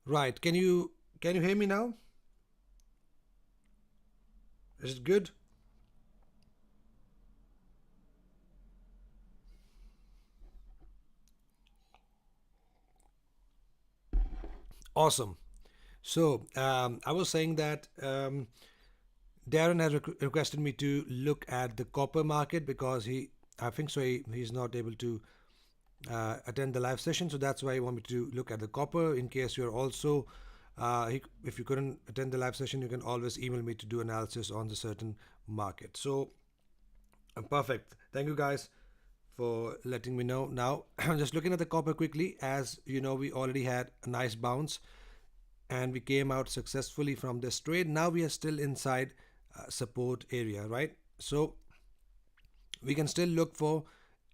Right. Can you hear me now? Is it good? Awesome. So I was saying that Darren has requested me to look at the copper market because I think so, he's not able to attend the live session. So that's why he wanted me to look at the copper. In case you're also, if you couldn't attend the live session, you can always email me to do analysis on the certain market. So perfect. Thank you guys for letting me know. Now, just looking at the copper quickly, as you know, we already had a nice bounce and we came out successfully from this trade. Now we are still inside support area, right? So we can still look for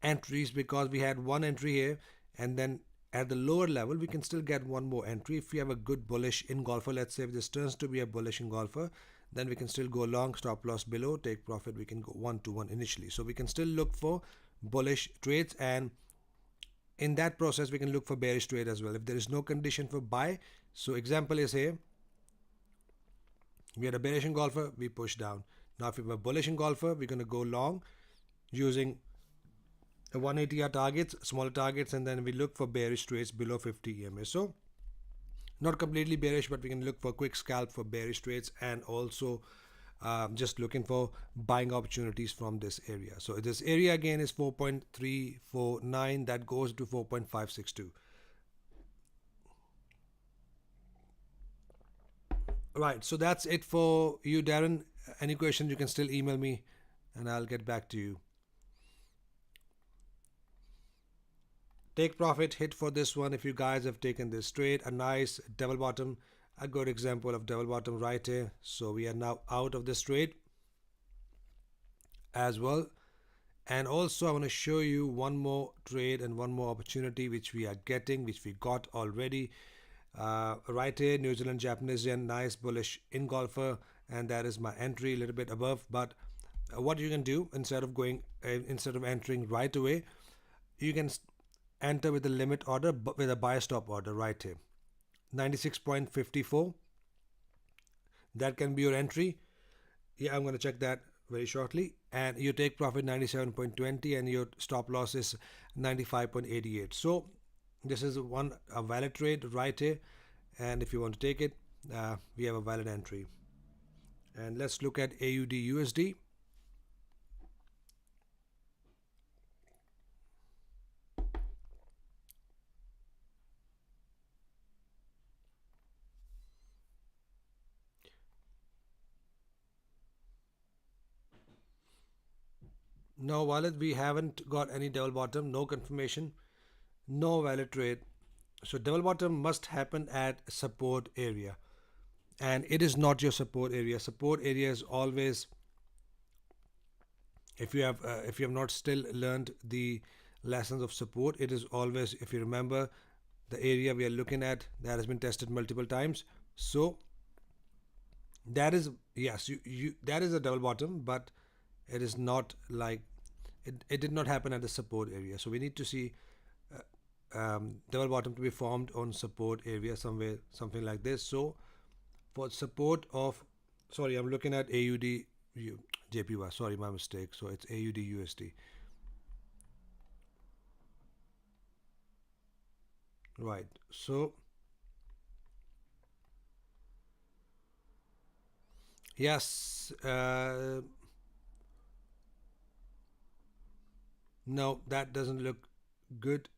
entries because we had one entry here, and then at the lower level we can still get one more entry. If we have a good bullish engulfer, let's say if this turns to be a bullish engulfer, then we can still go long, stop loss below, take profit. We can go 1 to 1 initially, so we can still look for bullish trades, and in that process we can look for bearish trade as well if there is no condition for buy. So example is here, we had a bearish engulfer, we push down. Now if we have a bullish engulfer, we're going to go long using 180 are targets, smaller targets, and then we look for bearish trades below 50 EMA. So not completely bearish, but we can look for quick scalp for bearish trades, and also just looking for buying opportunities from this area. So this area again is 4.349, that goes to 4.562. Right, so that's it for you, Darren. Any questions, you can still email me and I'll get back to you. Take profit hit for this one. If you guys have taken this trade, a nice double bottom, a good example of double bottom right here. So we are now out of this trade as well. And also I want to show you one more trade and one more opportunity which we are getting, which we got already. Right here, New Zealand Japanese yen, nice bullish engulfer, and that is my entry a little bit above. But what you can do, instead of entering right away, you can enter with a limit order, but with a buy stop order right here, 96.54. That can be your entry. Yeah, I'm going to check that very shortly. And you take profit 97.20 and your stop loss is 95.88. So this is a valid trade right here, and if you want to take it, we have a valid entry. And let's look at AUD USD. No wallet, we haven't got any double bottom, no confirmation, no valid trade. So double bottom must happen at support area, and it is not your support area. Support area is always, if you have not still learned the lessons of support, it is always, if you remember, the area we are looking at that has been tested multiple times. So that is, yes, you that is a double bottom, but it is not like it did not happen at the support area. So we need to see double bottom to be formed on support area somewhere, something like this. So for support of, sorry, I'm looking at AUD JPY, sorry, my mistake. So it's AUD USD. Right, so yes, no, that doesn't look good.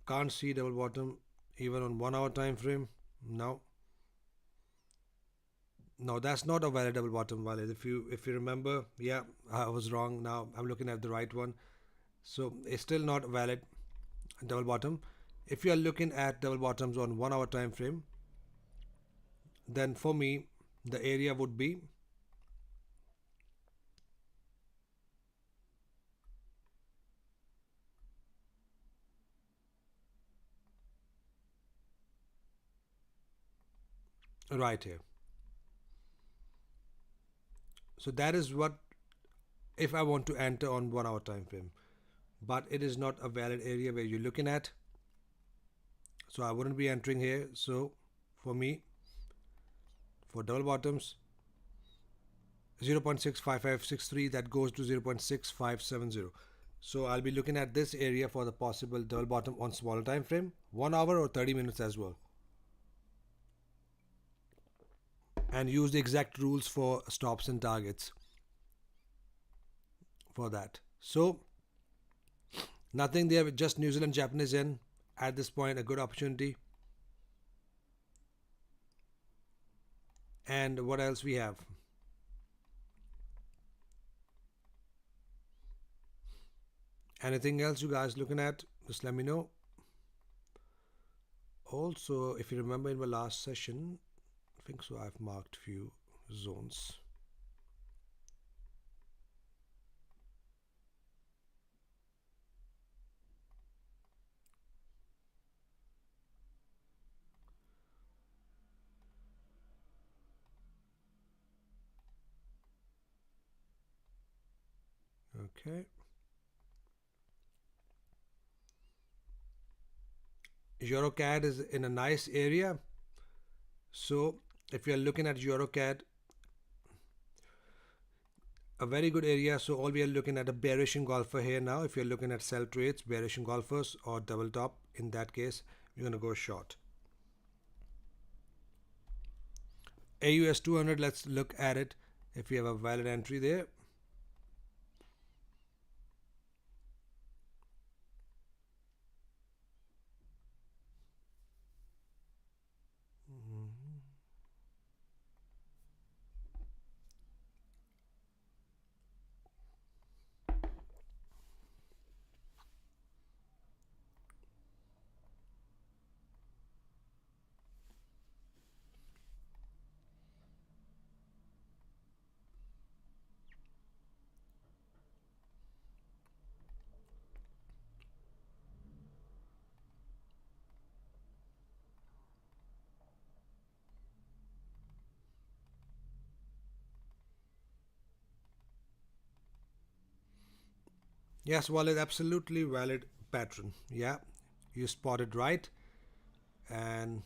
Can't see double bottom even on 1 hour time frame. No, no, that's not a valid double bottom valid. If you remember, yeah, I was wrong. Now I'm looking at the right one. So it's still not valid double bottom. If you are looking at double bottoms on 1 hour time frame, then for me the area would be right here. So that is what, if I want to enter on 1 hour time frame, but it is not a valid area where you're looking at. so I wouldn't be entering here. So for me, for double bottoms, 0.65563, that goes to 0.6570. So I'll be looking at this area for the possible double bottom on smaller time frame, 1 hour or 30 minutes as well, and use the exact rules for stops and targets for that. So nothing there with just New Zealand Japanese yen at this point, a good opportunity. And what else we have? Anything else you guys looking at? Just let me know. Also, if you remember in my last session, I think so, I've marked few zones. Okay. EuroCAD is in a nice area. So if you're looking at EuroCAD, a very good area. So all we are looking at a bearish engulfer here now. If you're looking at sell trades, bearish engulfers or double top, in that case, you're going to go short. AUS 200, let's look at it. If we have a valid entry there. Yes, valid, absolutely valid pattern. Yeah, you spotted right, and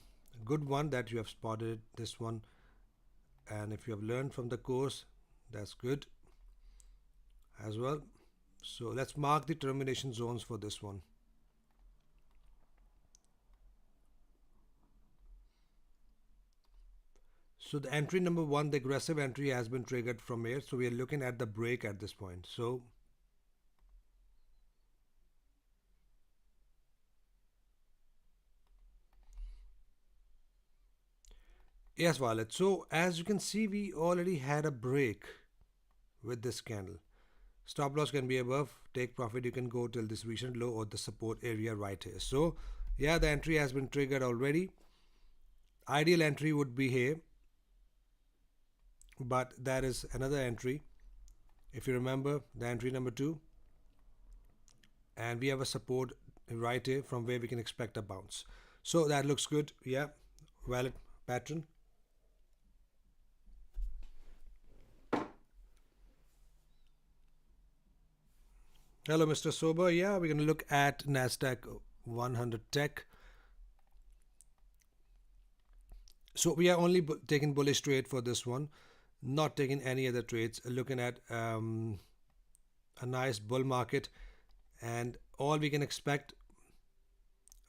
good one that you have spotted this one. And if you have learned from the course, that's good as well. So let's mark the termination zones for this one. So the entry number one, the aggressive entry has been triggered from here. So we are looking at the break at this point. So yes, Violet. So as you can see, we already had a break with this candle. Stop loss can be above. Take profit, you can go till this recent low or the support area right here. So yeah, the entry has been triggered already. Ideal entry would be here, but that is another entry. If you remember the entry number two, and we have a support right here from where we can expect a bounce. So that looks good. Yeah, valid pattern. Hello, Mr. Sober. Yeah, we're going to look at NASDAQ 100 Tech. So we are only taking bullish trade for this one, not taking any other trades. Looking at a nice bull market, and all we can expect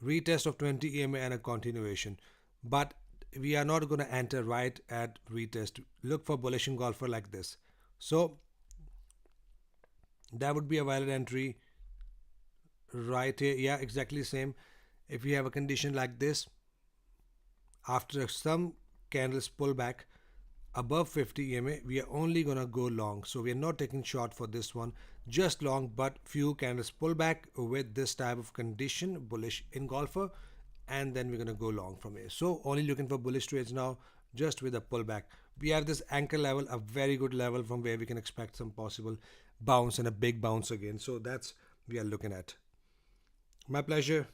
retest of 20 EMA and a continuation. But we are not going to enter right at retest. Look for bullish engulfer like this. So that would be a valid entry right here. Yeah, exactly the same. If we have a condition like this, after some candles pull back above 50 EMA, we are only gonna go long. So we are not taking short for this one, just long, but few candles pull back with this type of condition, bullish engulfer, and then we're gonna go long from here. So only looking for bullish trades now, just with a pullback. We have this anchor level, a very good level from where we can expect some possible bounce and a big bounce again. So that's we are looking at. My pleasure.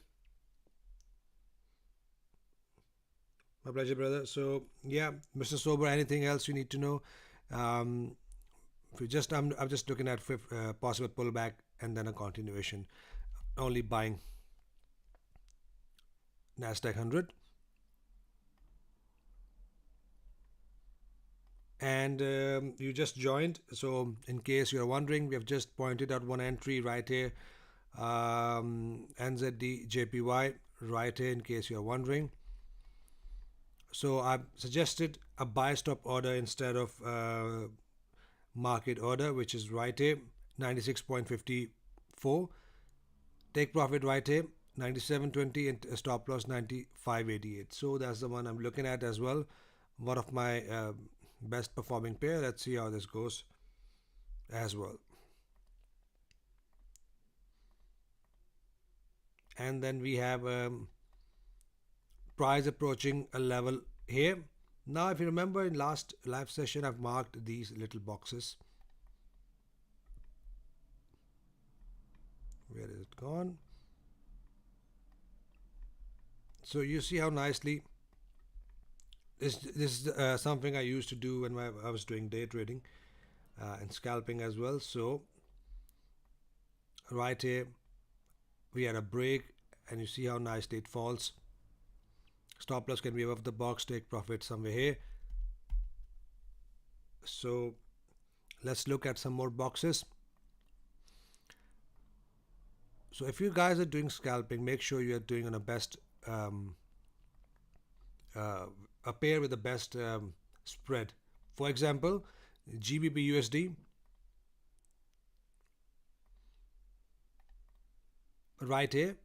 My pleasure, brother. So yeah, Mr. Sober, anything else you need to know? Um, if you just I'm just looking at possible pullback and then a continuation. Only buying. Nasdaq 100. And you just joined, so in case you're wondering, we have just pointed out one entry right here, NZD right here, in case you're wondering. So I've suggested a buy stop order instead of market order, which is right here, 96.54. Take profit right here, 97.20, and stop loss 95.88. So that's the one I'm looking at as well. One of my best performing pair. Let's see how this goes as well. And then we have price approaching a level here. Now, if you remember in last live session, I've marked these little boxes. Where is it gone? So you see how nicely this is something I used to do when I was doing day trading and scalping as well. So right here we had a break, and you see how nicely it falls. Stop loss can be above the box, take profit somewhere here. So let's look at some more boxes. So if you guys are doing scalping, make sure you are doing on a best a pair with the best spread. For example, GBP USD right here.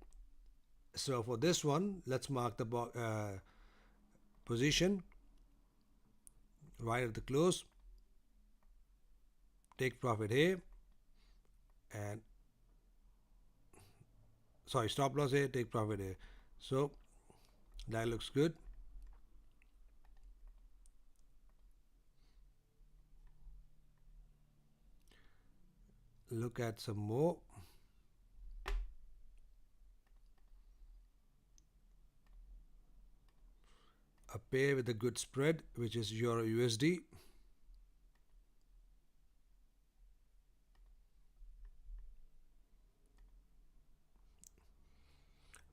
So for this one, let's mark the position right at the close. Take profit here, and sorry, stop loss here, take profit here. So that looks good. Look at some more. A pair with a good spread, which is Euro USD.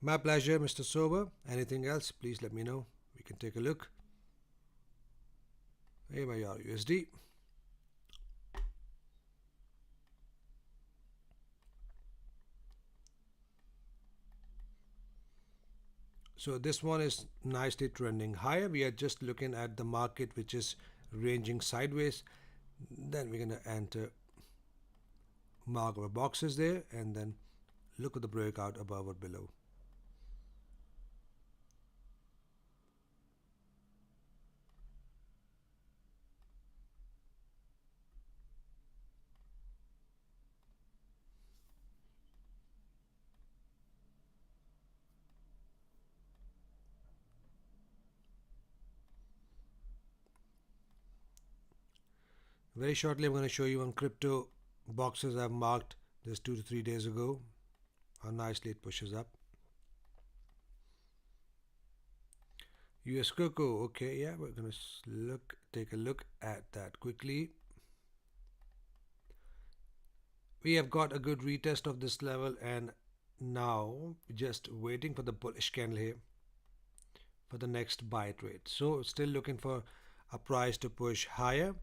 My pleasure, Mr. Sober. Anything else, please let me know. We can take a look. Here my Euro USD. So this one is nicely trending higher. We are just looking at the market, which is ranging sideways. Then we're going to enter, mark our boxes there, and then look at the breakout above or below. Very shortly, I'm going to show you on crypto boxes I've marked this 2 to 3 days ago. How nicely it pushes up. US Cocoa, okay, yeah, we're going to take a look at that quickly. We have got a good retest of this level, and now just waiting for the bullish candle here for the next buy trade. So still looking for a price to push higher.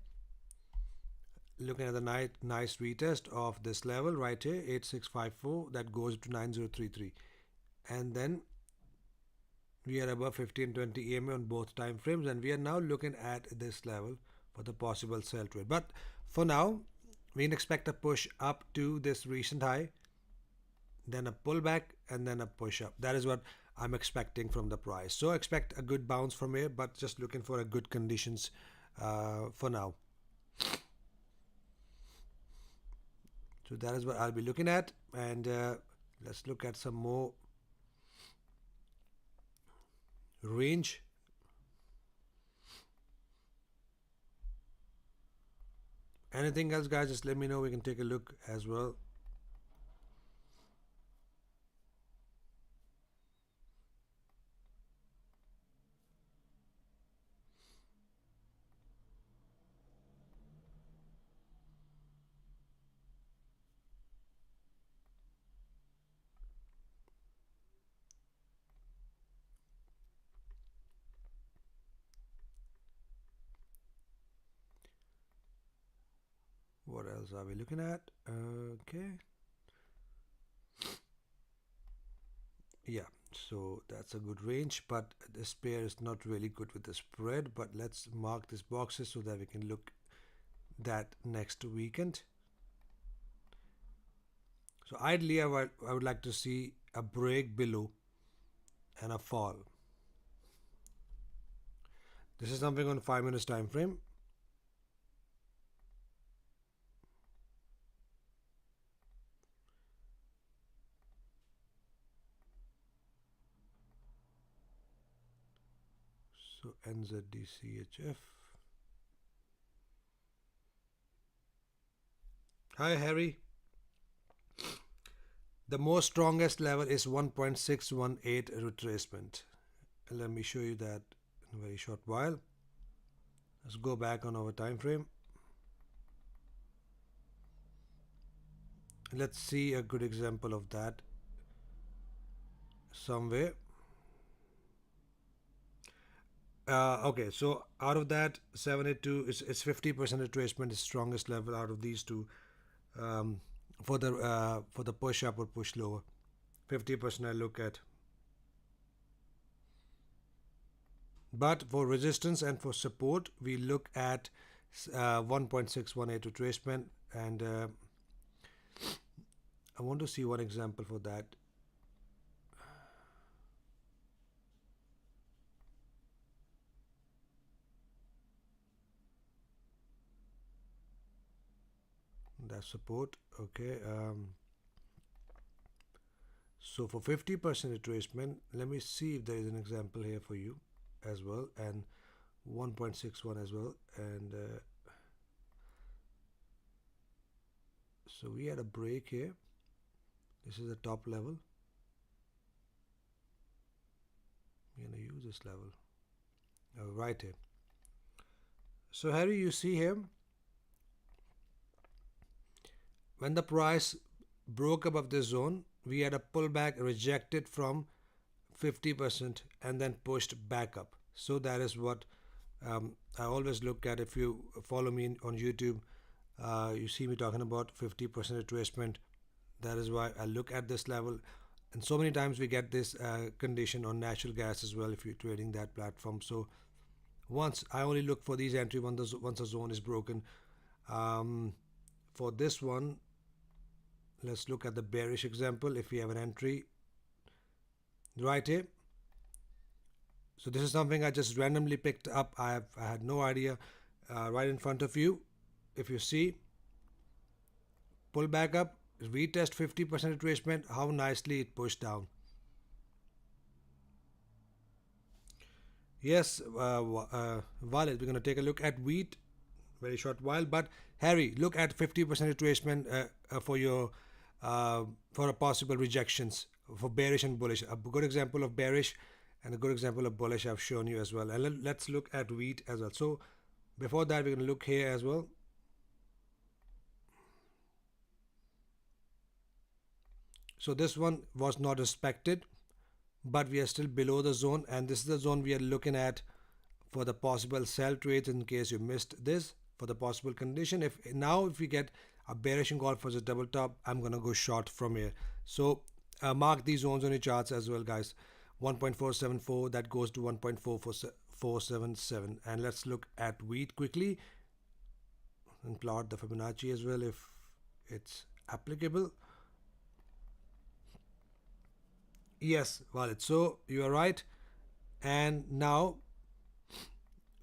Looking at the nice retest of this level right here, 8654, that goes to 9033, and then we are above 50 and 20 EMA on both time frames, and we are now looking at this level for the possible sell trade. But for now, we can expect a push up to this recent high, then a pullback, and then a push up. That is what I'm expecting from the price. So expect a good bounce from here, but just looking for a good conditions for now. So that is what I'll be looking at, and let's look at some more range. Anything else, guys, just let me know. We can take a look as well. What else are we looking at? Okay. Yeah, so that's a good range, but this pair is not really good with the spread. But let's mark these boxes so that we can look that next weekend. So ideally, I would like to see a break below and a fall. This is something on 5 minutes time frame. So NZDCHF. Hi Harry. The most strongest level is 1.618 retracement. Let me show you that in a very short while. Let's go back on our time frame. Let's see a good example of that somewhere. Okay, so out of that 782, it's 50% retracement is strongest level out of these two, um, for the push up or push lower. 50% I look at. But for resistance and for support, we look at 1.618 retracement, and I want to see one example for that. That's support. Okay. So for 50% retracement, let me see if there is an example here for you as well, and 1.61 as well, and so we had a break here. This is the top level. We're gonna use this level right here. So Harry, you see here, when the price broke above this zone, we had a pullback rejected from 50% and then pushed back up. So that is what I always look at. If you follow me on YouTube, you see me talking about 50% retracement. That is why I look at this level. And so many times we get this condition on natural gas as well if you're trading that platform. So once I only look for these entry once a zone is broken. For this one, let's look at the bearish example. If we have an entry right here, so this is something I just randomly picked up. I had no idea. Right in front of you, if you see, pull back up, retest 50% retracement, how nicely it pushed down. Yes, Walid, we're going to take a look at wheat very short while. But Harry, look at 50% retracement for your for a possible rejections for bearish and bullish. A good example of bearish and a good example of bullish I've shown you as well. And let's look at wheat as well. So before that, we're going to look here as well. So this one was not respected, but we are still below the zone, and this is the zone we are looking at for the possible sell trades in case you missed this, for the possible condition. If we get a bearish engulf for the double top, I'm gonna go short from here. So mark these zones on your charts as well, guys. 1.474, that goes to 1.4477. And let's look at wheat quickly and plot the Fibonacci as well if it's applicable. Yes, valid. So you are right. And now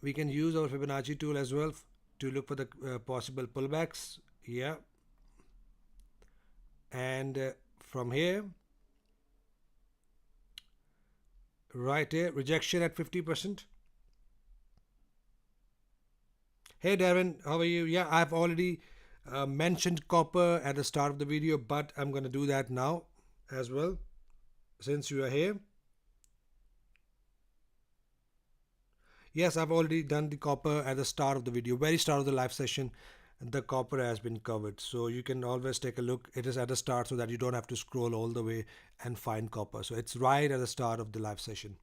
we can use our Fibonacci tool as well to look for the possible pullbacks. Yeah. And from here, right here, rejection at 50%. Hey Darren, how are you? Yeah, I've already mentioned copper at the start of the video, but I'm going to do that now as well since you are here. Yes, I've already done the copper at the start of the video, very start of the live session. The copper has been covered, so you can always take a look. It is at the start so that you don't have to scroll all the way and find copper. So it's right at the start of the live session,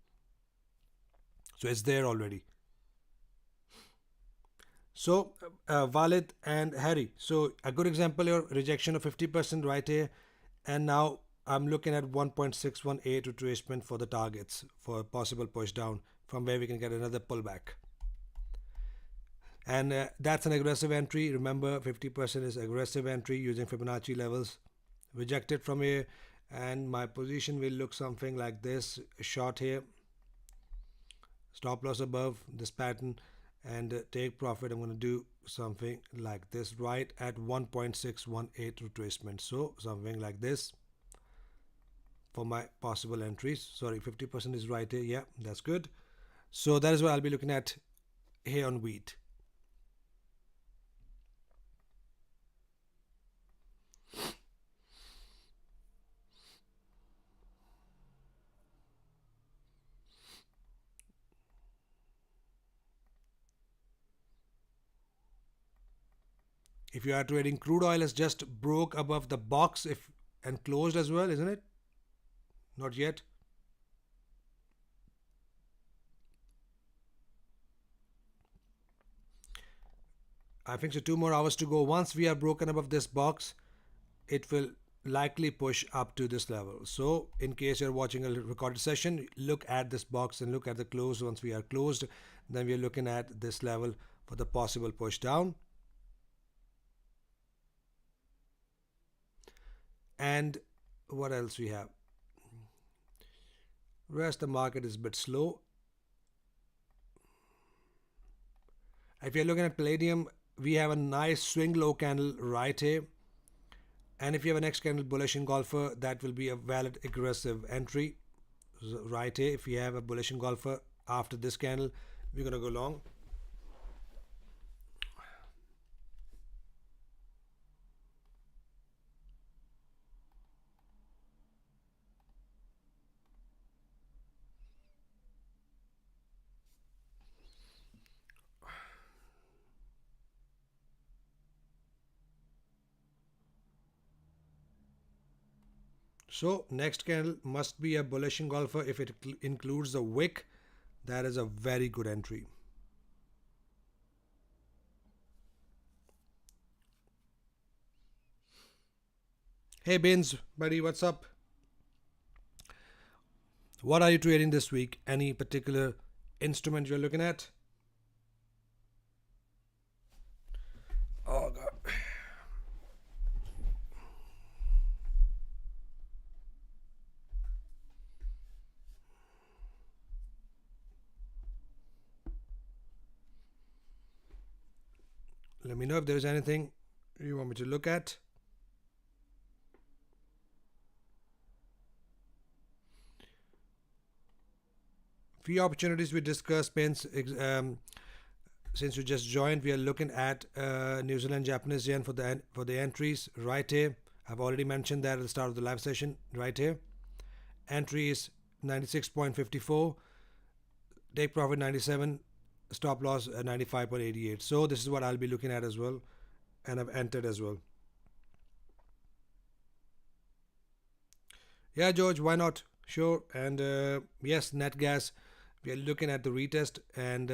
so it's there already. So Walid and Harry. So a good example, your rejection of 50% right here, and now I'm looking at 1.618 retracement for the targets for possible push down from where we can get another pullback. And that's an aggressive entry. Remember, 50% is aggressive entry using Fibonacci levels. Rejected from here, and my position will look something like this. Short here, stop loss above this pattern, and take profit. I'm going to do something like this right at 1.618 retracement. So something like this for my possible entries. Sorry, 50% is right here. Yeah, that's good. So that is what I'll be looking at here on wheat. If you are trading crude oil, has just broke above the box if and closed as well, isn't it? Not yet. I think so. 2 more hours to go. Once we are broken above this box, it will likely push up to this level. So in case you're watching a recorded session, look at this box and look at the close. Once we are closed, then we're looking at this level for the possible push down. And what else we have? Rest the market is a bit slow. If you're looking at palladium, we have a nice swing low candle right here. And if you have a next candle bullish engulfer, that will be a valid aggressive entry right here. If you have a bullish engulfer after this candle, we're going to go long. So next candle must be a bullish engulfer. If it includes the wick, that is a very good entry. Hey Bins, buddy, what's up? What are you trading this week? Any particular instrument you're looking at? Oh God. Let me know if there's anything you want me to look at. Few opportunities we discussed, Bins. Since you just joined, we are looking at New Zealand Japanese yen for the entries right here. I've already mentioned that at the start of the live session right here. Entry is 96.54, take profit 97, stop loss 95.88. So this is what I'll be looking at as well, and I've entered as well. Yeah, George, why not? Sure. And yes, net gas, we are looking at the retest, and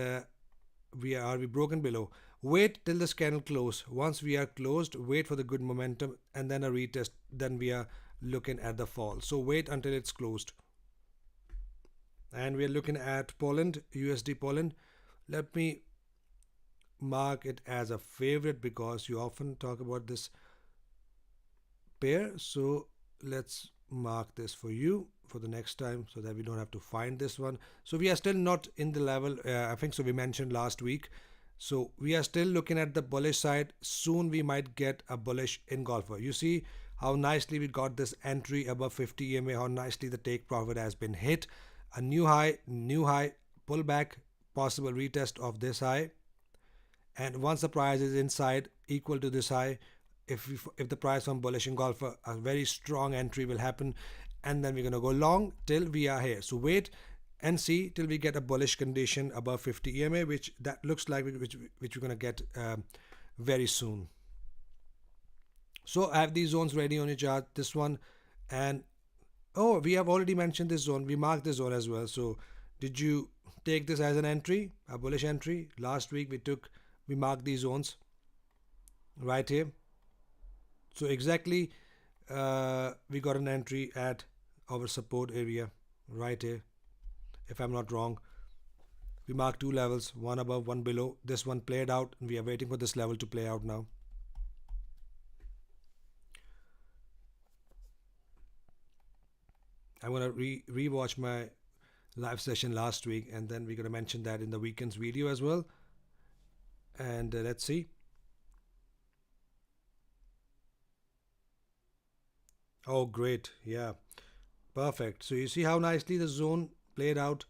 we broken below. Wait till this candle close. Once we are closed, wait for the good momentum and then a retest. Then we are looking at the fall. So wait until it's closed. And we are looking at Poland, USD Poland. Let me mark it as a favorite because you often talk about this pair. So let's mark this for you for the next time so that we don't have to find this one. So we are still not in the level, I think so we mentioned last week. So we are still looking at the bullish side. Soon we might get a bullish engulfer. You see how nicely we got this entry above 50 EMA, how nicely the take profit has been hit. A new high, pullback, possible retest of this high. And once the price is inside equal to this high, if the price from bullish engulfer, a very strong entry will happen, and then we're going to go long till we are here. So wait and see till we get a bullish condition above 50 EMA, which that looks like which we're going to get very soon. So I have these zones ready on your chart, this one, and oh, we have already mentioned this zone. We marked this zone as well. So did you take this as an entry, a bullish entry? Last week we mark these zones right here. So exactly, we got an entry at our support area right here, if I'm not wrong. We marked two levels, one above, one below. This one played out, and we are waiting for this level to play out now. I'm gonna rewatch my live session last week, and then we're gonna mention that in the weekend's video as well. And let's see. Oh, great! Yeah, perfect. So you see how nicely the zone played out,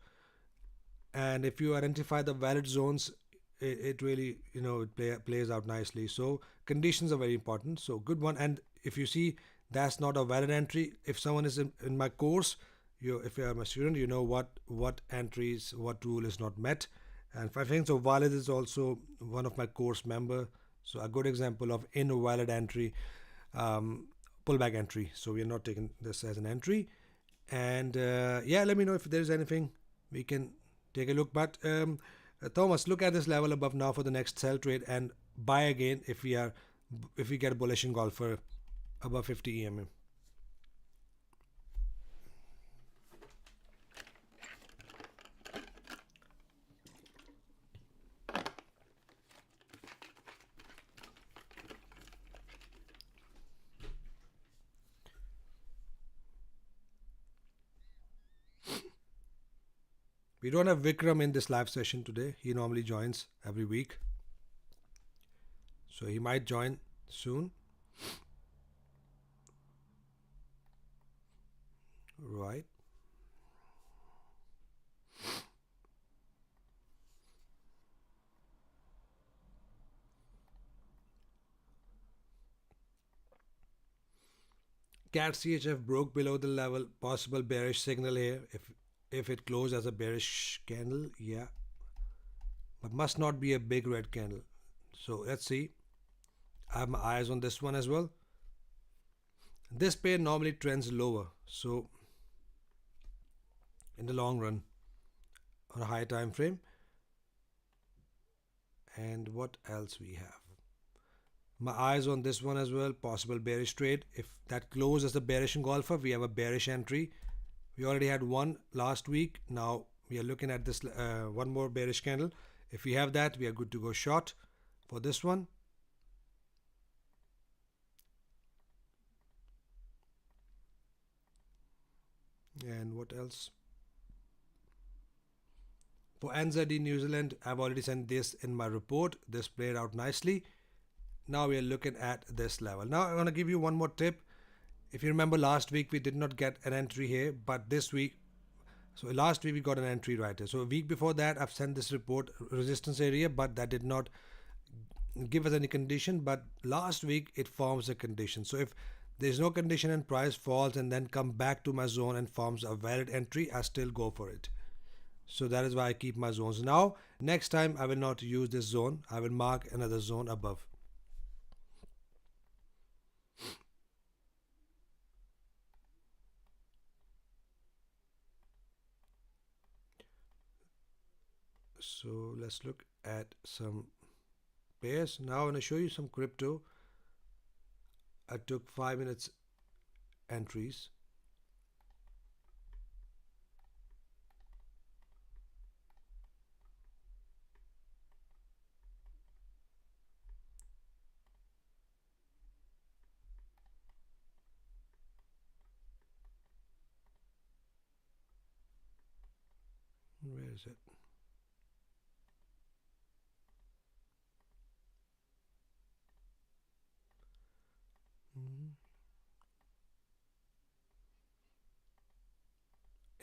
and if you identify the valid zones, it really, it plays out nicely. So conditions are very important. So good one. And if you see that's not a valid entry, if someone is in my course, if you are my student, you know what entries, what rule is not met. And I think so valid is also one of my course member. So a good example of invalid entry, um, pullback entry. So we are not taking this as an entry. And yeah, let me know if there's anything we can take a look. But Thomas, look at this level above now for the next sell trade and buy again if we get a bullish engulfer above 50 EMA. We don't have Vikram in this live session today. He normally joins every week, so he might join soon. Right. CAT CHF broke below the level. Possible bearish signal here. If it closed as a bearish candle, yeah, but must not be a big red candle. So let's see. I have my eyes on this one as well. This pair normally trends lower, so in the long run on a high time frame. And what else we have? My eyes on this one as well. Possible bearish trade. If that closes as a bearish engulfer, we have a bearish entry. We already had one last week. Now we are looking at this one more bearish candle. If we have that, we are good to go short for this one. And what else? For NZD New Zealand, I've already sent this in my report. This played out nicely. Now we are looking at this level. Now I'm going to give you one more tip. If you remember last week, we did not get an entry here, but this week, so last week we got an entry right here. So a week before that, I've sent this report resistance area, but that did not give us any condition. But last week it forms a condition. So if there's no condition and price falls and then come back to my zone and forms a valid entry, I still go for it. So that is why I keep my zones. Now, next time I will not use this zone. I will mark another zone above. So let's look at some pairs. Now I'm going to show you some crypto. I took 5 minutes entries. Where is it?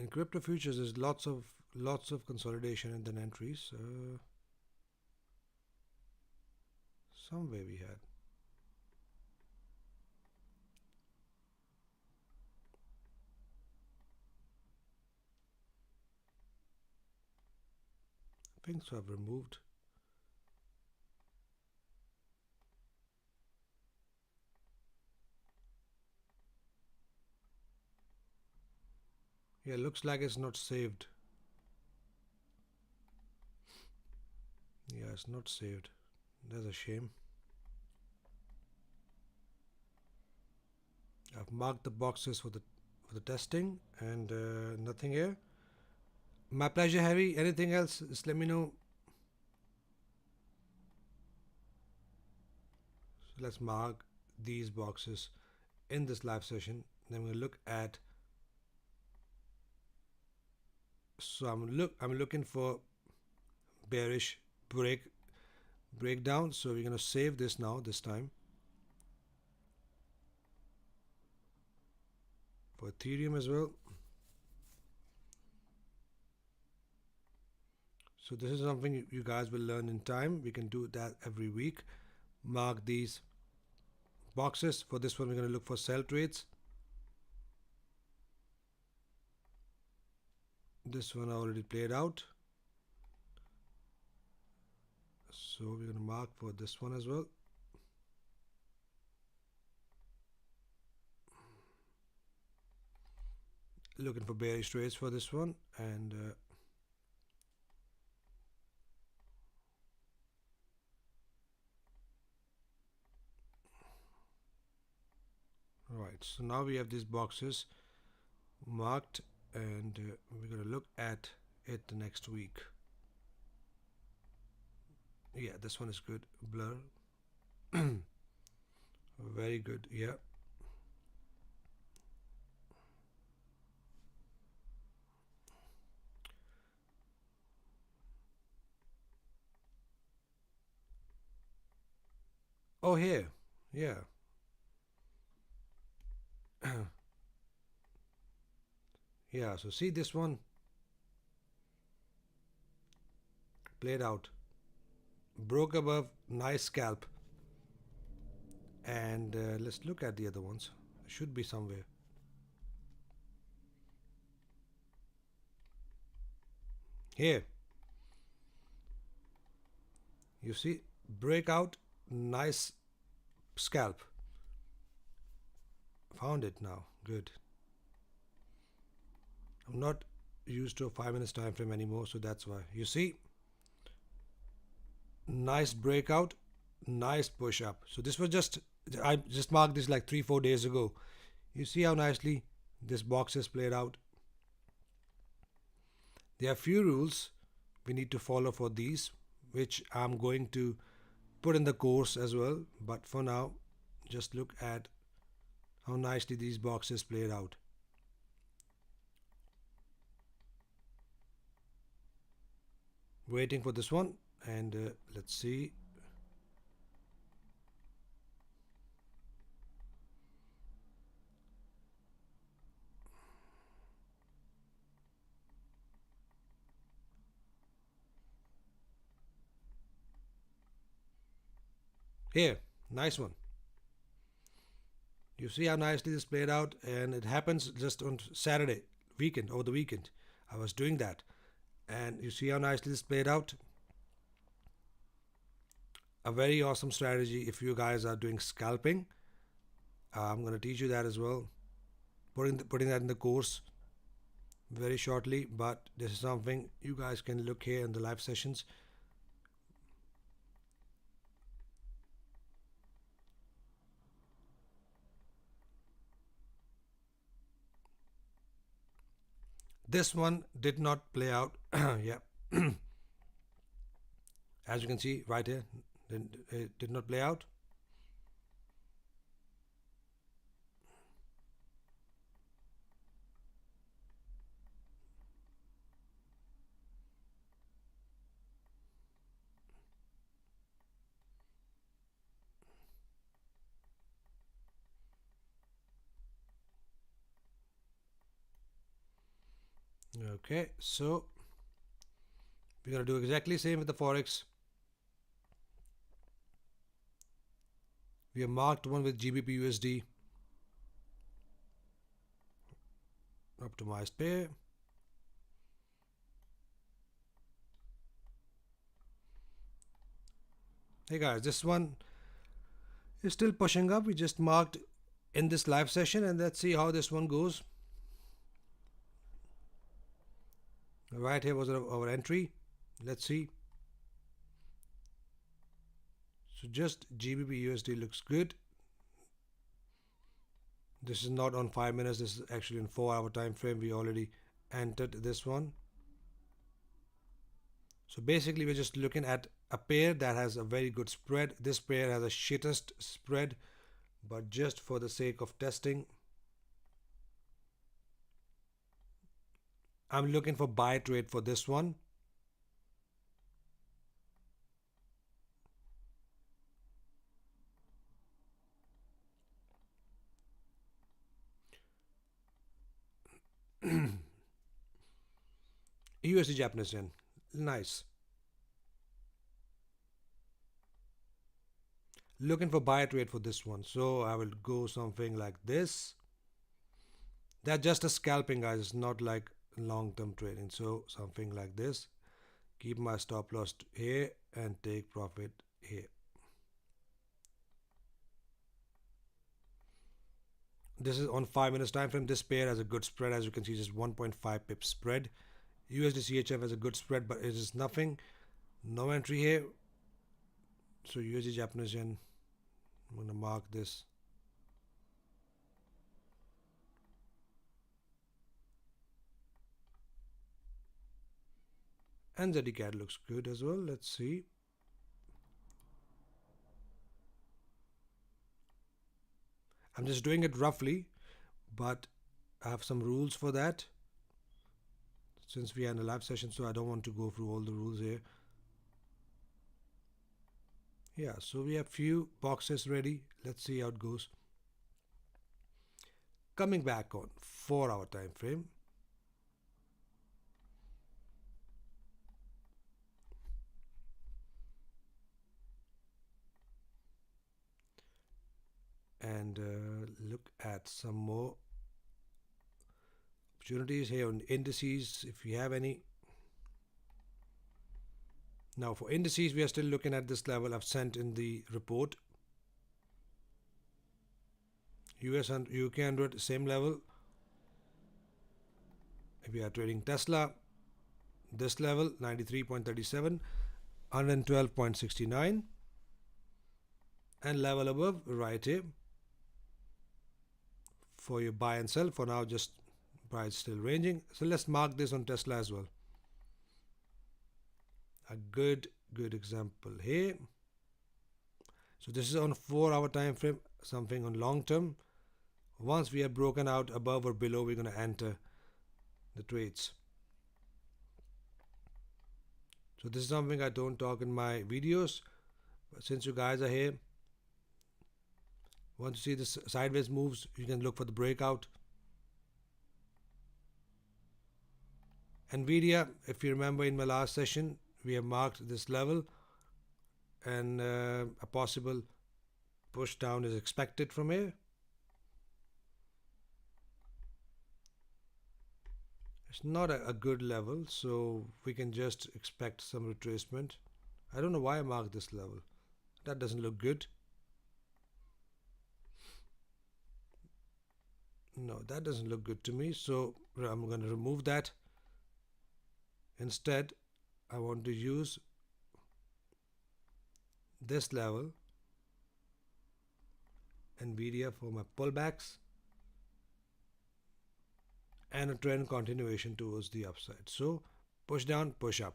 In crypto futures, there's lots of consolidation and then entries. Somewhere we had. I think so. I've removed. Yeah, looks like it's not saved. Yeah, it's not saved. That's a shame. I've marked the boxes for the testing, and nothing here. My pleasure, Harry. Anything else? Just let me know. So let's mark these boxes in this live session. Then we'll look at. So I'm looking for bearish breakdown. So we're gonna save this now. This time for Ethereum as well. So this is something you guys will learn in time. We can do that every week. Mark these boxes. For this one, we're going to look for sell trades. This one already played out. So we're going to mark for this one as well. Looking for bearish trades for this one. And right, so now we have these boxes marked, and we're going to look at it the next week. Yeah, this one is good. Blur. Very good. Yeah. Oh, here. Yeah. Yeah, so see this one played out. Broke above, nice scalp. And let's look at the other ones. Should be somewhere. Here. You see, breakout, nice scalp. Found it now. Good. I'm not used to a 5 minutes time frame anymore, so that's why. You see, nice breakout, nice push up. So this was just, I just marked this like 3-4 days ago. You see how nicely this box is played out. There are few rules we need to follow for these, which I'm going to put in the course as well. But for now, just look at how nicely these boxes played out. Waiting for this one, and let's see. Here, nice one. You see how nicely this played out, and it happens just on Saturday weekend, over the weekend. I was doing that, and you see how nicely this played out. A very awesome strategy if you guys are doing scalping. I'm going to teach you that as well. Putting that in the course very shortly, but this is something you guys can look here in the live sessions. This one did not play out. Yeah. As you can see right here, it did not play out. Okay, so we're going to do exactly the same with the forex. We have marked one with GBP USD. Optimized pair. Hey guys, this one is still pushing up. We just marked in this live session, and let's see how this one goes. Right here was our entry. Let's see. So just GBP USD looks good. This is not on 5 minutes, this is actually in 4-hour time frame. We already entered this one. So basically we're just looking at a pair that has a very good spread. This pair has a shittest spread, but just for the sake of testing, I'm looking for buy trade for this one. USD Japanese yen. Nice. Looking for buy trade for this one. So I will go something like this. That's just a scalping, guys. It's not like long-term trading. So something like this. Keep my stop loss here and take profit here. This is on 5 minutes time frame. This pair has a good spread. As you can see, just 1.5 pips spread. USD CHF has a good spread, but it is nothing. No entry here. So USD Japanese yen, I'm going to mark this. And ZD looks good as well. Let's see. I'm just doing it roughly, but I have some rules for that. Since we are in a live session, so I don't want to go through all the rules here. Yeah, so we have few boxes ready. Let's see how it goes. Coming back on 4-hour time frame. And look at some more opportunities here on indices if you have any. Now for indices, we are still looking at this level I've sent in the report. US and UK 100, same level. If we are trading Tesla, this level 93.37, 112.69, and level above right here for your buy and sell. For now, just price still ranging. So let's mark this on Tesla as well. A good example here. So this is on 4-hour time frame, something on long term. Once we have broken out above or below, we're going to enter the trades. So this is something I don't talk in my videos, but since you guys are here, once you see this sideways moves, you can look for the breakout. Nvidia, if you remember in my last session, we have marked this level, and a possible push down is expected from here. It's not a good level, so we can just expect some retracement. I don't know why I marked this level. That doesn't look good. No, that doesn't look good to me, so I'm going to remove that. Instead, I want to use this level, Nvidia, for my pullbacks and a trend continuation towards the upside. So push down, push up.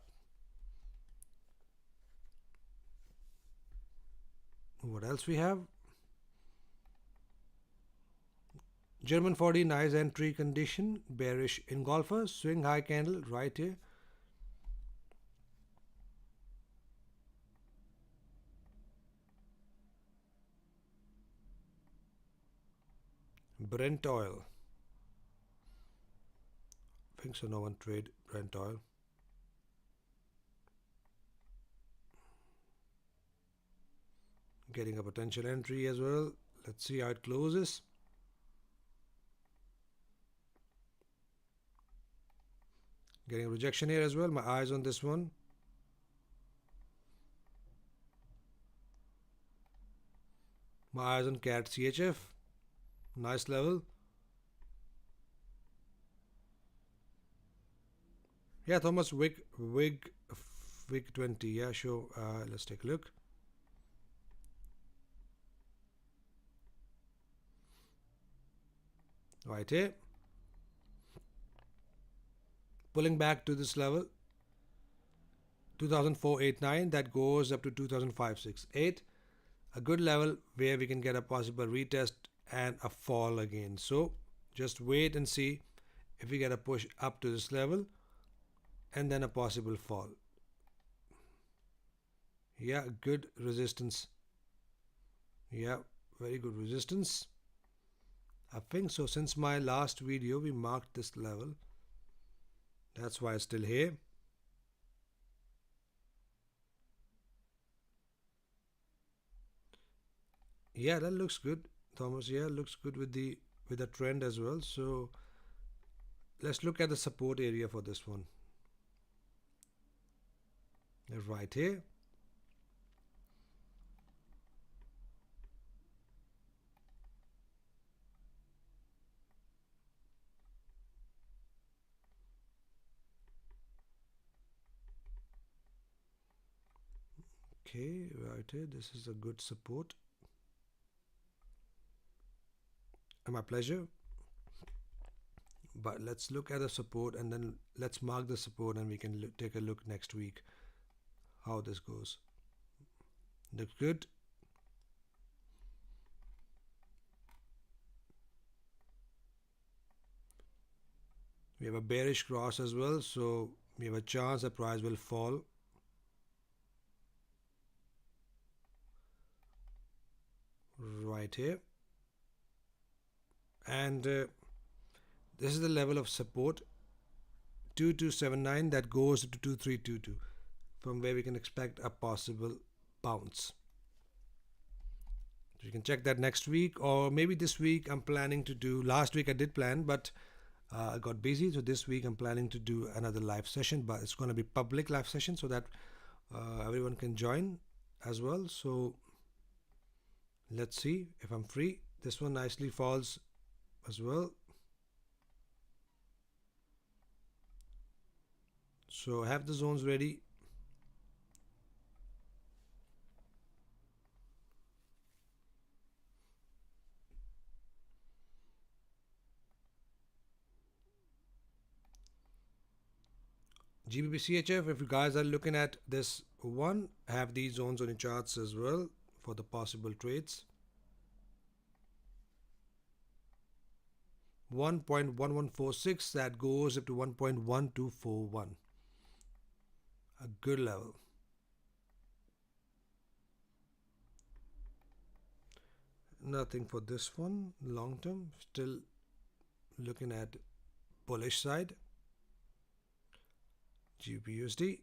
What else we have? German 40, nice entry condition, bearish engulfer, swing high candle right here. Brent oil. I think so, no one trade Brent oil. Getting a potential entry as well. Let's see how it closes. Getting a rejection here as well. My eyes on this one. My eyes on CAT CHF. Nice level. Yeah, Thomas, WIG 20. Yeah, sure. Let's take a look. right here, pulling back to this level 2004-89, that goes up to 2005-6-8, a good level where we can get a possible retest and a fall again. So just wait and see if we get a push up to this level and then a possible fall. Yeah, good resistance. Yeah, very good resistance. I think so. Since my last video we marked this level, that's why it's still here. Yeah, that looks good, Thomas. Yeah, looks good with the trend as well. So let's look at the support area for this one. Right here. Okay, right here. This is a good support. My pleasure. But let's look at the support and then let's mark the support and we can take a look next week how this goes. Looks good. We have a bearish cross as well, so we have a chance the price will fall right here. And this is the level of support 2279 that goes to 2322, from where we can expect a possible bounce. So you can check that next week or maybe this week. I'm planning to do, last week I did plan, but I got busy. So this week I'm planning to do another live session, but it's going to be public live session so that everyone can join as well. So let's see if I'm free. This one nicely falls as well. So I have the zones ready. GBP CHF, if you guys are looking at this one, have these zones on your charts as well for the possible trades. 1.1146, that goes up to 1.1241. A good level. Nothing for this one long term. Still looking at bullish side. GBP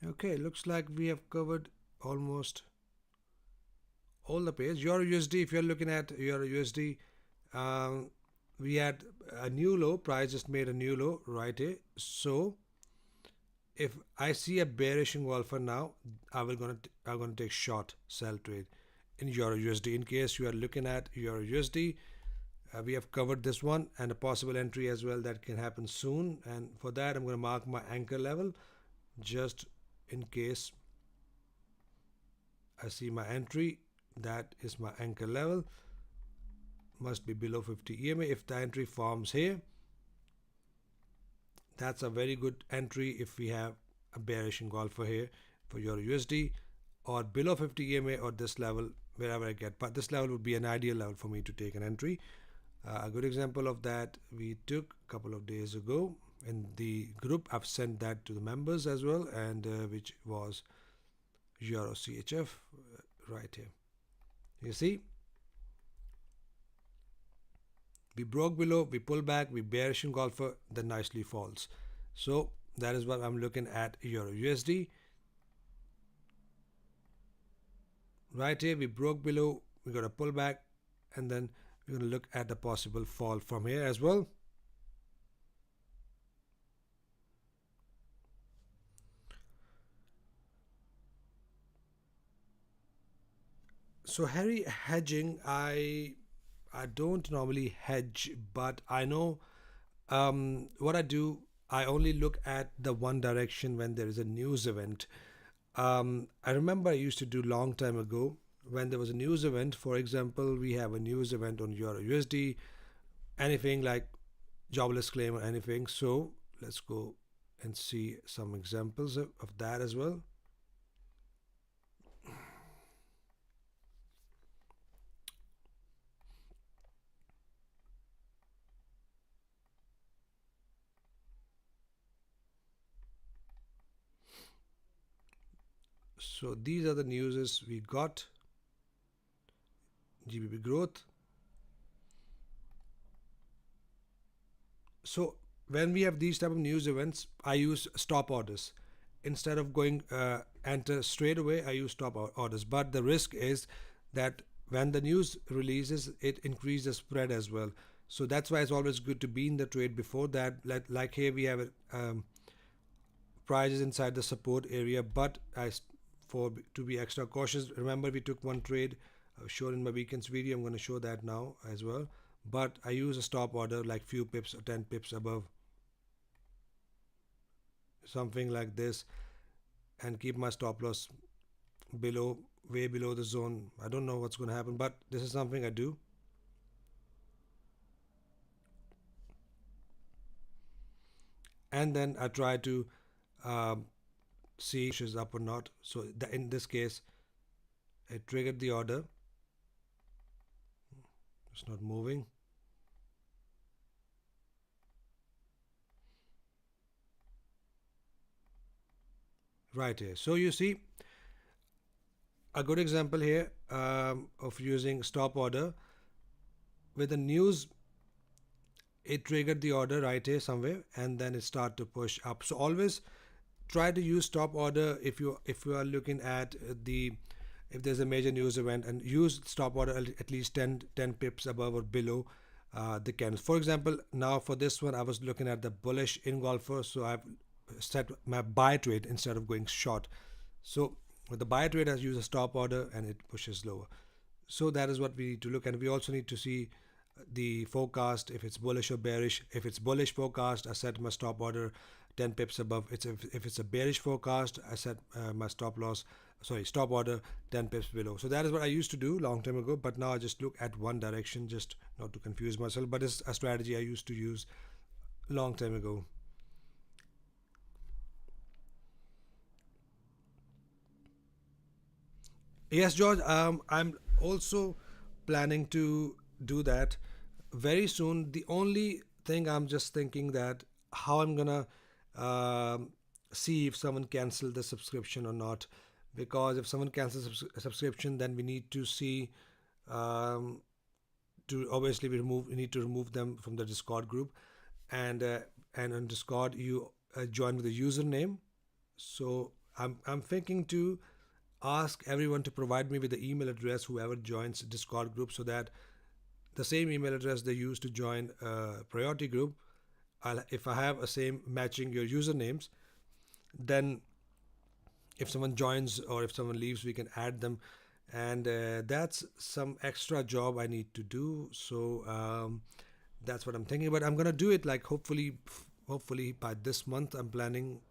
Okay, looks like we have covered almost all the pairs. Euro USD, if you're looking at Euro USD, we had a new low. Price just made a new low right here. So if I see a bearish engulfer now, I'm gonna take short sell trade in Euro USD. In case you are looking at Euro USD, we have covered this one and a possible entry as well that can happen soon. And for that, I'm gonna mark my anchor level just in case I see my entry. That is my anchor level. Must be below 50 EMA. If the entry forms here, that's a very good entry if we have a bearish engulfer here for your USD, or below 50 EMA or this level, wherever I get. But this level would be an ideal level for me to take an entry. A good example of that we took a couple of days ago in the group. I've sent that to the members as well, and which was Euro CHF right here. You see, we broke below, we pull back, we bearish engulfer, then nicely falls. So that is what I'm looking at Euro USD. Right here, we broke below, we got a pullback, and then we're going to look at the possible fall from here as well. So Harry, hedging, I don't normally hedge, but I know What I do, I only look at the one direction when there is a news event. I remember I used to do long time ago when there was a news event. For example, we have a news event on Euro USD, anything like jobless claim or anything. So let's go and see some examples of that as well. So these are the newses we got. GBP growth. So when we have these type of news events, I use stop orders instead of going enter straight away. I use stop orders, but the risk is that when the news releases, it increases the spread as well. So that's why it's always good to be in the trade before that. Like here we have prices inside the support area, but for to be extra cautious, remember we took one trade. I was showing in my weekends video. I'm going to show that now as well. But I use a stop order like few pips or 10 pips above, something like this, and keep my stop loss below, way below the zone. I don't know what's going to happen, but this is something I do. And then I try to um, see if it's up or not. So in this case, I triggered the order. It's not moving. Right here. So you see a good example here of using stop order with the news. It triggered the order right here somewhere, and then it start to push up. So always try to use stop order if you are looking at the, if there's a major news event, and use stop order at least 10 pips above or below the candles. For example, now for this one I was looking at the bullish engulfer, so I've set my buy trade instead of going short. So with the buy trade I use a stop order and it pushes lower. So that is what we need to look at. We also need to see the forecast, if it's bullish or bearish. If it's bullish forecast, I set my stop order 10 pips above. If it's a bearish forecast, I set my stop order 10 pips below. So that is what I used to do long time ago, but now I just look at one direction, just not to confuse myself, but it's a strategy I used to use long time ago. Yes, George. I'm also planning to do that very soon. The only thing I'm just thinking that how I'm gonna see if someone cancel the subscription or not, because if someone cancels a subscription, then we need to see um, to obviously we need to remove them from the Discord group, and on Discord you join with a username. So I'm thinking to ask everyone to provide me with the email address whoever joins Discord group, so that the same email address they use to join a priority group, if I have a same matching your usernames, then if someone joins or if someone leaves, we can add them. And that's some extra job I need to do. So that's what I'm thinking. But I'm gonna do it like hopefully by this month. I'm planning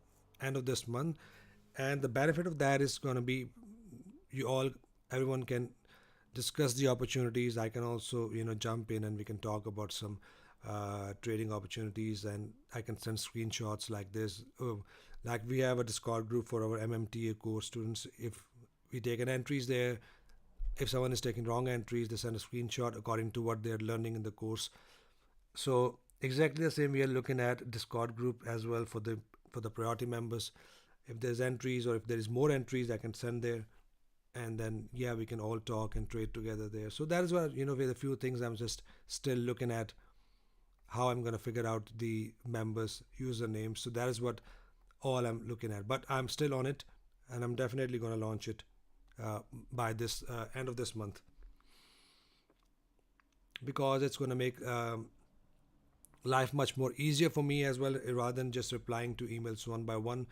end of this month, and the benefit of that is gonna be you all everyone can discuss the opportunities. I can also jump in and we can talk about some trading opportunities, and I can send screenshots like this. Like we have a Discord group for our MMTA course students. If we take an entries there, if someone is taking wrong entries, they send a screenshot according to what they're learning in the course. So exactly the same we are looking at Discord group as well for the priority members. If there's entries or if there is more entries, I can send there, and then yeah, we can all talk and trade together there. So that is what with a few things I'm just still looking at how I'm going to figure out the members usernames. So that is what all I'm looking at, but I'm still on it, and I'm definitely going to launch it by this end of this month, because it's going to make life much more easier for me as well, rather than just replying to emails one by one.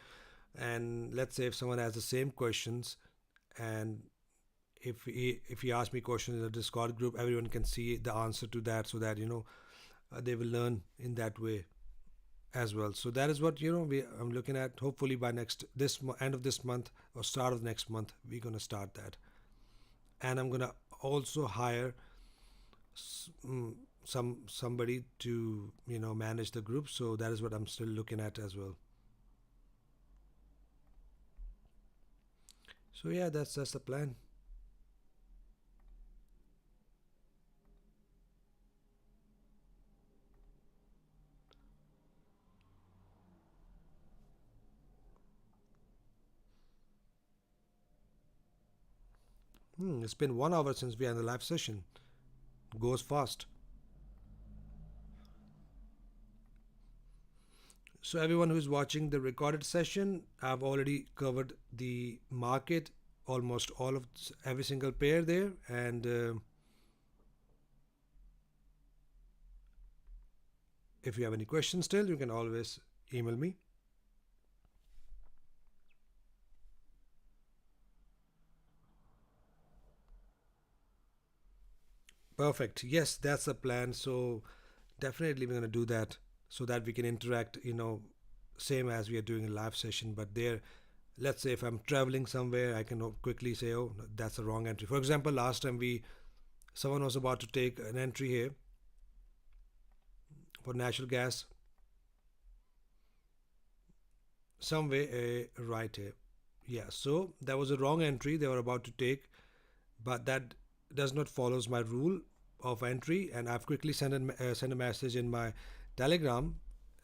And let's say if someone has the same questions, and if he asks me questions in the Discord group, everyone can see the answer to that, so that they will learn in that way. as well. So that is what I'm looking at. Hopefully by next end of this month or start of next month, we're gonna start that, and I'm gonna also hire somebody to manage the group. So that is what I'm still looking at as well. So yeah, that's the plan. It's been 1 hour since we had the live session. Goes fast. So everyone who's watching the recorded session, I've already covered the market, almost all of every single pair there, and if you have any questions still, you can always email me. Perfect. Yes, that's the plan. So definitely we're going to do that so that we can interact, same as we are doing a live session. But there, let's say if I'm traveling somewhere, I can quickly say, oh, no, that's the wrong entry. For example, last time someone was about to take an entry here for natural gas, somewhere right here. Yeah, so that was a wrong entry they were about to take, but that does not follows my rule of entry, and I've quickly sent a message in my Telegram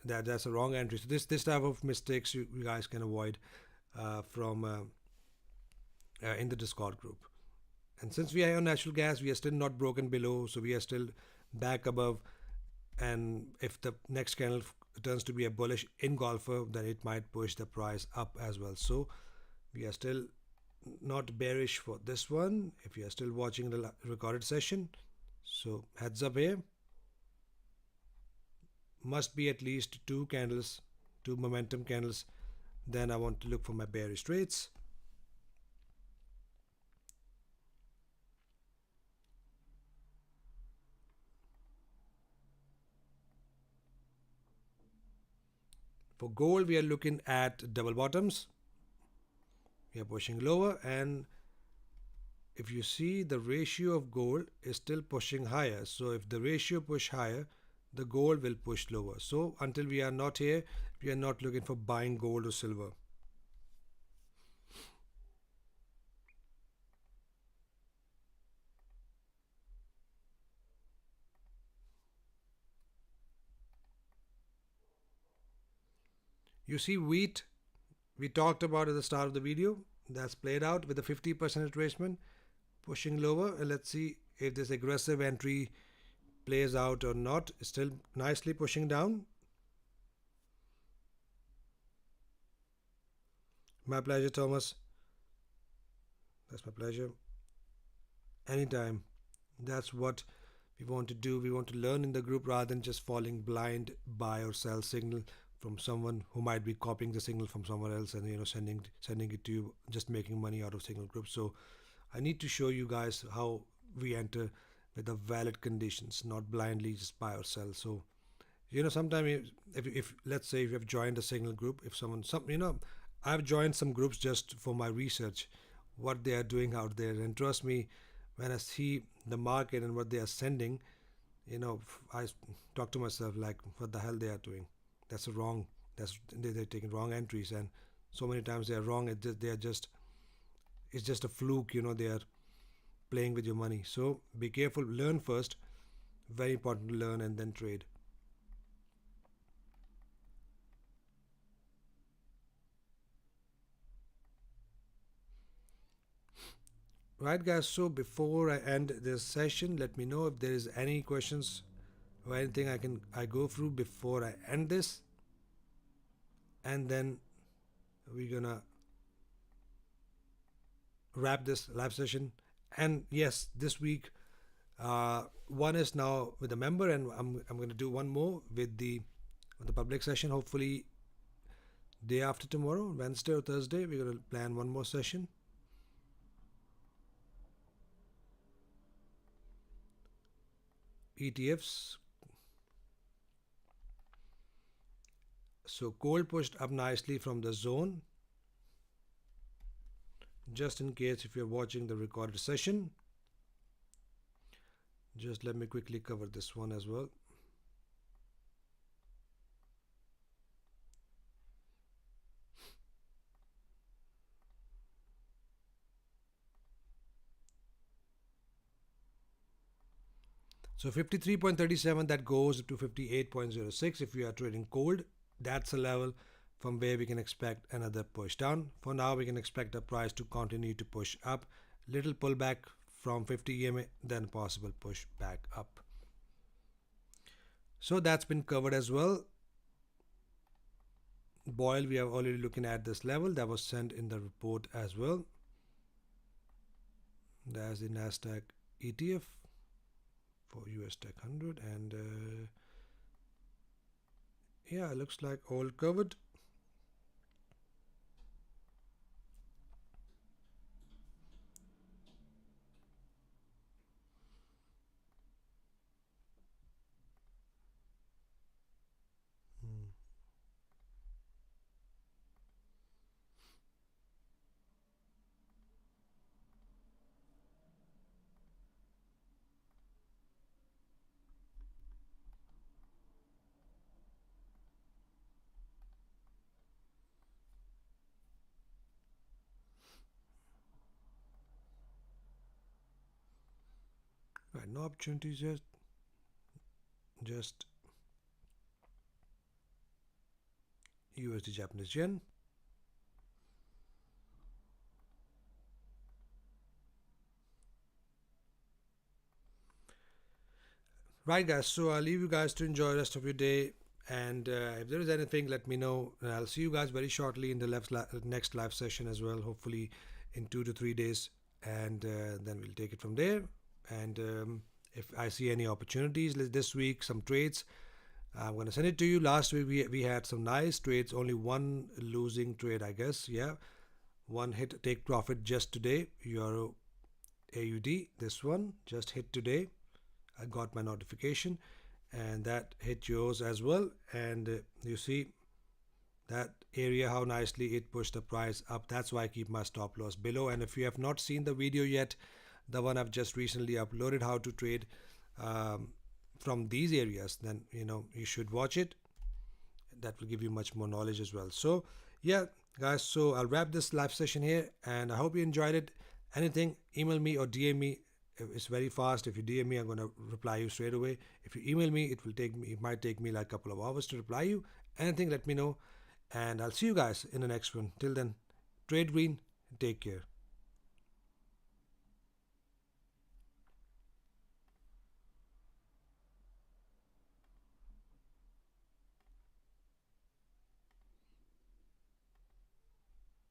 that that's a wrong entry. So this type of mistakes you guys can avoid from in the Discord group. And since we are on natural gas, we are still not broken below, so we are still back above. And if the next candle turns to be a bullish engulfer, then it might push the price up as well. So we are still not bearish for this one if you are still watching the recorded session. So heads up here, must be at least two candles, two momentum candles. Then I want to look for my bearish trades. For gold, we are looking at double bottoms. We are pushing lower, and if you see, the ratio of gold is still pushing higher. So if the ratio push higher, the gold will push lower. So until we are not here, we are not looking for buying gold or silver. You see wheat, we talked about at the start of the video, that's played out with a 50% retracement, pushing lower, and let's see if this aggressive entry plays out or not. Still nicely pushing down. My pleasure, Thomas. That's my pleasure. Anytime. That's what we want to do. We want to learn in the group rather than just falling blind, buy or sell signal from someone who might be copying the signal from someone else and sending it to you, just making money out of signal groups. So I need to show you guys how we enter with the valid conditions, not blindly just buy or sell. So sometimes if let's say if you have joined a signal group, if someone I've joined some groups just for my research, what they are doing out there, and trust me, when I see the market and what they are sending, I talk to myself like, what the hell they are doing? That's wrong. They're taking wrong entries, and so many times they are wrong. They are just it's just a fluke. They are playing with your money. So be careful. Learn first. Very important to learn and then trade. Right, guys. So before I end this session, let me know if there is any questions or anything I go through before I end this, and then we're gonna wrap this live session. And yes, this week one is now with a member, and I'm going to do one more with the public session. Hopefully, day after tomorrow, Wednesday or Thursday, we're going to plan one more session. ETFs. So gold pushed up nicely from the zone. Just in case if you're watching the recorded session, just let me quickly cover this one as well. So 53.37, that goes to 58.06 if you are trading cold. That's a level from where we can expect another push down. For now, we can expect the price to continue to push up. Little pullback from 50 EMA, then possible push back up. So that's been covered as well. Boil, we are already looking at this level that was sent in the report as well. That's the Nasdaq ETF for US Tech 100, and yeah, looks like all covered. Right, no opportunities yet. Just USD Japanese yen. Right, guys. So I'll leave you guys to enjoy the rest of your day. And if there is anything, let me know. And I'll see you guys very shortly in the next live session as well. Hopefully in 2 to 3 days, and then we'll take it from there. And if I see any opportunities this week, some trades, I'm gonna send it to you. Last week we had some nice trades. Only one losing trade, I guess. Yeah, one hit take profit just today. Euro AUD. This one just hit today. I got my notification, and that hit yours as well. And you see that area, how nicely it pushed the price up. That's why I keep my stop loss below. And if you have not seen the video yet, the one I've just recently uploaded, how to trade from these areas, then you should watch it. That will give you much more knowledge as well. So yeah, guys, so I'll wrap this live session here, and I hope you enjoyed it. Anything, email me or DM me. It's very fast. If you DM me, I'm going to reply you straight away. If you email me, it might take me like a couple of hours to reply you. Anything, let me know, and I'll see you guys in the next one. Till then, trade green, take care.